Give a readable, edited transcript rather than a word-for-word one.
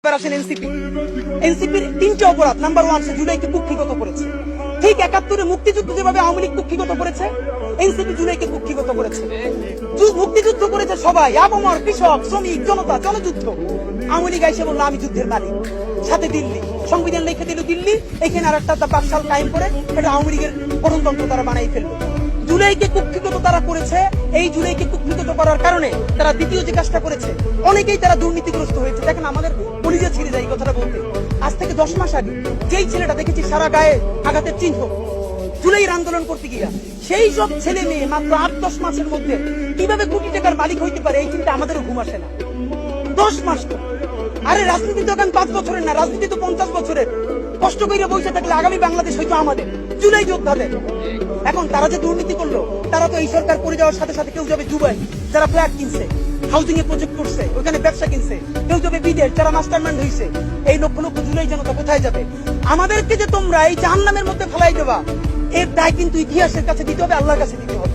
এবার আসেন এনসিপির তিনটে অপরাধ। নাম্বার 1, সে জুলাইকে কুক্ষিগত করেছে। ঠিক 71-এ মুক্তিযুদ্ধ যেভাবে আওয়ামী লীগ কুক্ষিগত করেছে, এনসিপি জুলাইকে কুক্ষিগত করেছে। মুক্তিযুদ্ধ করেছে সবাই, আবমর, কৃষক, শ্রমিক, জনতা, জনযুদ্ধ। আওয়ামী লীগ এসে বললো আমি যুদ্ধের মালিক, সাথে দিল্লি সংবিধান লিখে দিল দিল্লি, এখানে আর একটা বাকশাল কায়েম করে এটা আওয়ামী লীগের গঠনতন্ত্র তারা বানাই ফেললো। জুলাইকে কুক্ষিগত তারা করেছে। এই জুলাইকে কুক্ষিগত করার কারণে তারা দ্বিতীয় যে কাজটা করেছে, অনেকেই তারা দুর্নীতিগ্রস্ত হয়েছে। দেখেন আমাদের কলিজা ছিঁড়ে যায় এই কথাটা বলতে। আজ থেকে 10 মাস আগে যেই ছেলেটা দেখেছি সারা গায়ে আঘাতের চিহ্ন জুলাইয়ের আন্দোলন করতে গিয়া, সেই সব ছেলে মেয়ে মাত্র 8-10 মাসের মধ্যে কিভাবে কোটি টাকার মালিক হইতে পারে এই চিন্তা আমাদেরও ঘুম আসে না। 10 মাস তো, আরে রাজনীতি তো এখন 5 বছরের না, রাজনীতি তো 50 বছরের। কষ্ট করে বসে থাকলে আগামী বাংলাদেশ হয়তো আমাদের, জুলাই যোদ্ধাদের। এখন তারা যে দুর্নীতি করলো, তারা তো এই সরকার করে যাওয়ার সাথে সাথে কেউ যাবে দুবাই, যারা ফ্ল্যাট কিনছে, হাউজিং এ প্রজেক্ট করছে, ওখানে ব্যবসা কিনছে, কেউ যাবে বিদেশ, যারা মাস্টারমাইন্ড হয়েছে। এই লক্ষ লক্ষ জুলাই জনতা কোথায় যাবে? আমাদেরকে যে তোমরা এই জাহান্নামের মধ্যে ফেলাই দেবা, এর দায় কিন্তু ইতিহাসের কাছে দিতে হবে, আল্লাহর কাছে দিতে হবে।